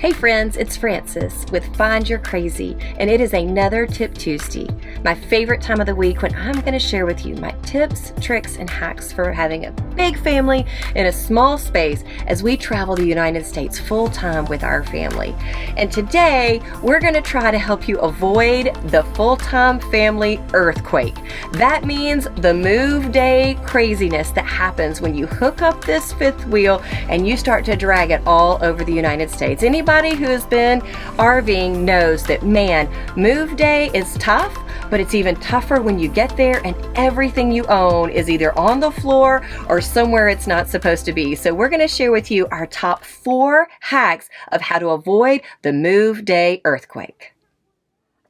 Hey friends, it's Frances with Find Your Crazy, and it is another Tip Tuesday, my favorite time of the week when I'm going to share with you my tips, tricks, and hacks for having a big family in a small space as we travel the United States full time with our family. And today, we're going to try to help you avoid the full-time family earthquake. That means the move day craziness that happens when you hook up this fifth wheel and you start to drag it all over the United States. Anybody who has been RVing knows that, man, move day is tough, but it's even tougher when you get there and everything you own is either on the floor or somewhere it's not supposed to be. So we're going to share with you our top 4 hacks of how to avoid the move day earthquake.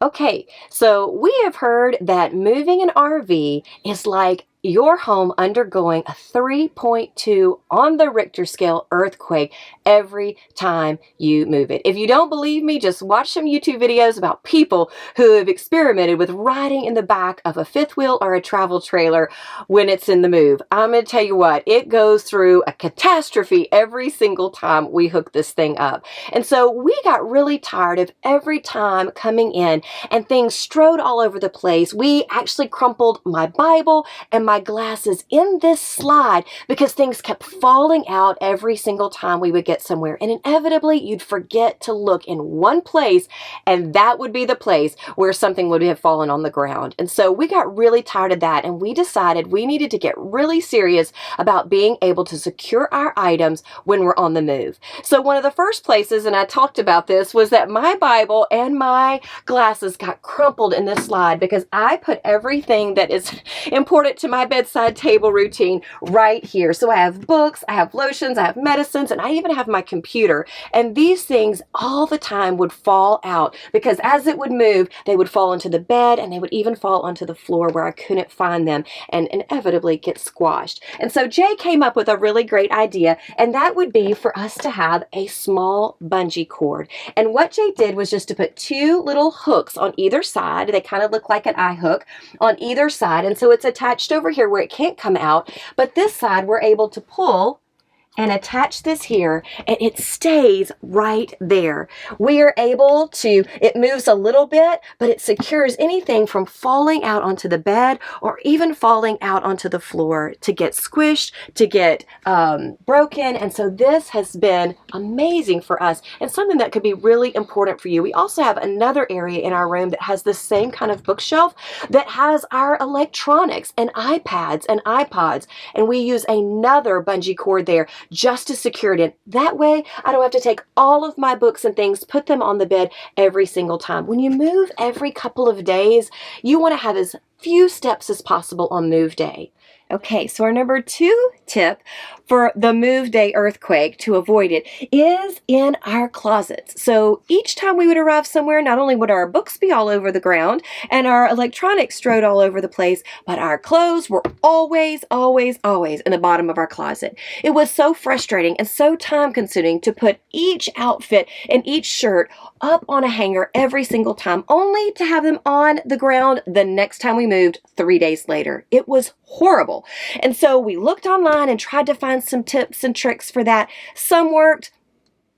Okay, so we have heard that moving an RV is like your home undergoing a 3.2 on the Richter scale earthquake every time you move it. If you don't believe me, just watch some YouTube videos about people who have experimented with riding in the back of a fifth wheel or a travel trailer when it's in the move. I'm going to tell you what, it goes through a catastrophe every single time we hook this thing up. And so we got really tired of every time coming in and things strode all over the place. We actually crumpled my Bible and my glasses in this slide because things kept falling out every single time we would get somewhere. And inevitably, you'd forget to look in one place, and that would be the place where something would have fallen on the ground. And so we got really tired of that, and we decided we needed to get really serious about being able to secure our items when we're on the move. So one of the first places, and I talked about this, was that my Bible and my glasses got crumpled in this slide because I put everything that is important to my bedside table routine right here. So I have books, I have lotions, I have medicines, and I even have my computer. And these things all the time would fall out because as it would move, they would fall into the bed and they would even fall onto the floor where I couldn't find them and inevitably get squashed. And so Jay came up with a really great idea, and that would be for us to have a small bungee cord. And what Jay did was just to put 2 little hooks on either side. They kind of look like an eye hook on either side. And so it's attached over here where it can't come out, but this side we're able to pull and attach this here, and it stays right there. We are able to, it moves a little bit, but it secures anything from falling out onto the bed or even falling out onto the floor to get squished, to get broken. And so this has been amazing for us and something that could be really important for you. We also have another area in our room that has the same kind of bookshelf that has our electronics and iPads and iPods, and we use another bungee cord there just to secure it in. That way, I don't have to take all of my books and things, put them on the bed every single time. When you move every couple of days, you want to have as few steps as possible on move day. Okay, so our number 2 tip for the move day earthquake to avoid it is in our closets. So each time we would arrive somewhere, not only would our books be all over the ground and our electronics strode all over the place, but our clothes were always in the bottom of our closet. It was so frustrating and so time consuming to put each outfit and each shirt up on a hanger every single time, only to have them on the ground the next time we moved 3 days later. It was horrible. And so we looked online and tried to find some tips and tricks for that. Some worked,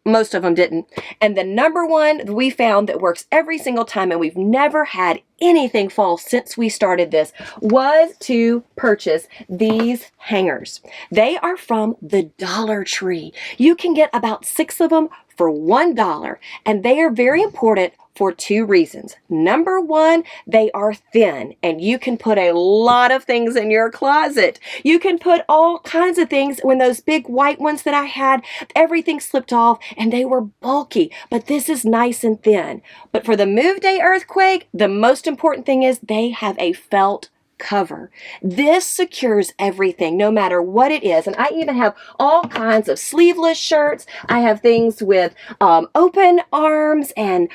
most of them didn't. And the number one we found that works every single time, and we've never had anything fall since we started this, was to purchase these hangers. They are from the Dollar Tree. You can get about 6 of them for $1, and they are very important for 2 reasons. Number 1, they are thin, and you can put a lot of things in your closet. You can put all kinds of things. When those big white ones that I had, everything slipped off and they were bulky, but this is nice and thin. But for the move day earthquake, the most important thing is they have a felt cover. This secures everything, no matter what it is. And I even have all kinds of sleeveless shirts. I have things with open arms and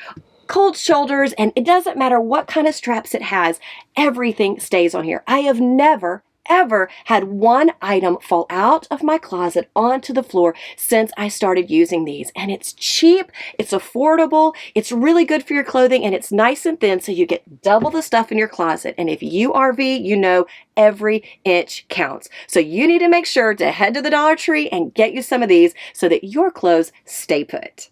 cold shoulders, and it doesn't matter what kind of straps it has, everything stays on here. I have never ever had one item fall out of my closet onto the floor since I started using these. And it's cheap, it's affordable, it's really good for your clothing, and it's nice and thin so you get double the stuff in your closet. And if you RV, you know every inch counts. So you need to make sure to head to the Dollar Tree and get you some of these so that your clothes stay put.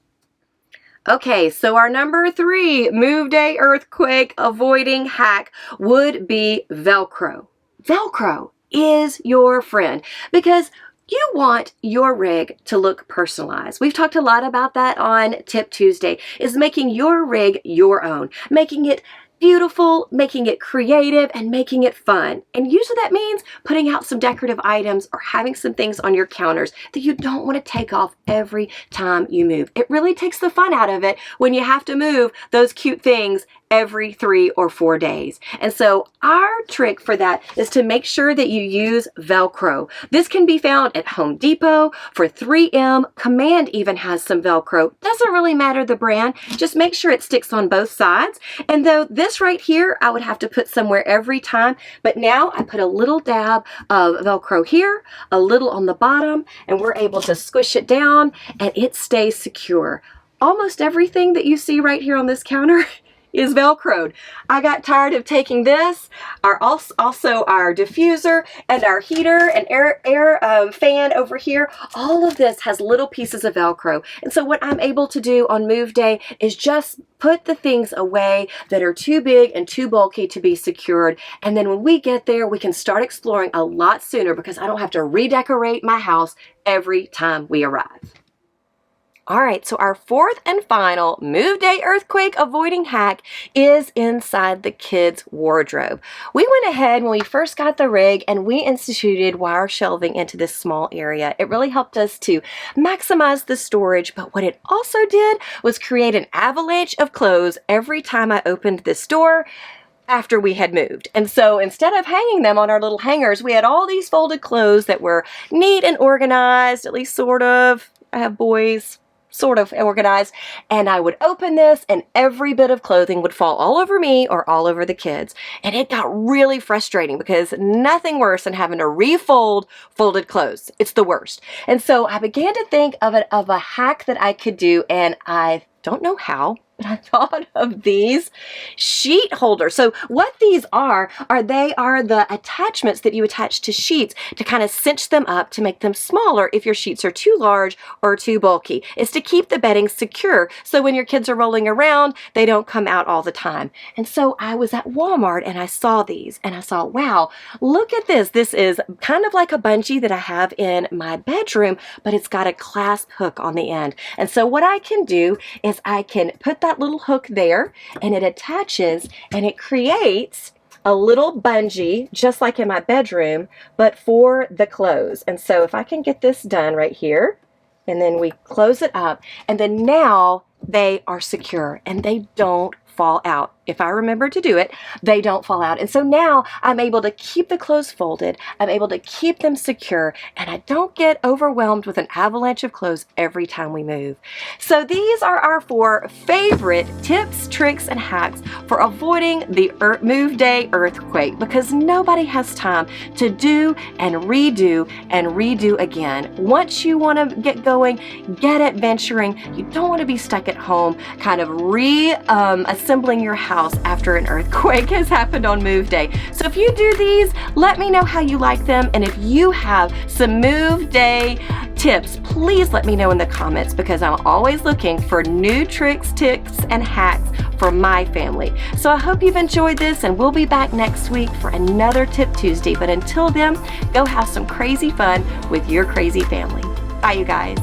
Okay, so our number 3 move day earthquake avoiding hack would be Velcro. Velcro is your friend because you want your rig to look personalized. We've talked a lot about that on Tip Tuesday, is making your rig your own, making it beautiful, making it creative, and making it fun. And usually that means putting out some decorative items or having some things on your counters that you don't want to take off every time you move. It really takes the fun out of it when you have to move those cute things every 3 or 4 days. And so our trick for that is to make sure that you use Velcro. This can be found at Home Depot, for 3M. Command even has some Velcro. Doesn't really matter the brand, just make sure it sticks on both sides. And though this right here, I would have to put somewhere every time, but now I put a little dab of Velcro here, a little on the bottom, and we're able to squish it down and it stays secure. Almost everything that you see right here on this counter is Velcroed. I got tired of taking this, also our diffuser and our heater and air fan over here. All of this has little pieces of Velcro. And so what I'm able to do on move day is just put the things away that are too big and too bulky to be secured. And then when we get there, we can start exploring a lot sooner because I don't have to redecorate my house every time we arrive. All right, so our 4th and final move day earthquake avoiding hack is inside the kids' wardrobe. We went ahead when we first got the rig and we instituted wire shelving into this small area. It really helped us to maximize the storage, but what it also did was create an avalanche of clothes every time I opened this door after we had moved. And so instead of hanging them on our little hangers, we had all these folded clothes that were neat and organized, at least sort of. I have boys, sort of organized, and I would open this and every bit of clothing would fall all over me or all over the kids. And it got really frustrating because nothing worse than having to refold folded clothes. It's the worst. And so I began to think of a hack that I could do, and I don't know how, but I thought of these sheet holders. So what these are they are the attachments that you attach to sheets to kind of cinch them up to make them smaller if your sheets are too large or too bulky. It's to keep the bedding secure so when your kids are rolling around, they don't come out all the time. And so I was at Walmart and I saw these and I saw, wow, look at this. This is kind of like a bungee that I have in my bedroom, but it's got a clasp hook on the end. And so what I can do is I can put that little hook there and it attaches and it creates a little bungee just like in my bedroom, but for the clothes. And so if I can get this done right here, and then we close it up, and then now they are secure and they don't fall out. If I remember to do it, they don't fall out. And so now I'm able to keep the clothes folded, I'm able to keep them secure, and I don't get overwhelmed with an avalanche of clothes every time we move. So these are our 4 favorite tips, tricks, and hacks for avoiding the move day earthquake, because nobody has time to do and redo again. Once you want to get going, get adventuring. You don't want to be stuck at home kind of assembling your house after an earthquake has happened on move day. So if you do these, let me know how you like them, and if you have some move day tips, please let me know in the comments, because I'm always looking for new tricks, tips, and hacks for my family. So I hope you've enjoyed this, and we'll be back next week for another Tip Tuesday. But until then, go have some crazy fun with your crazy family. Bye, you guys.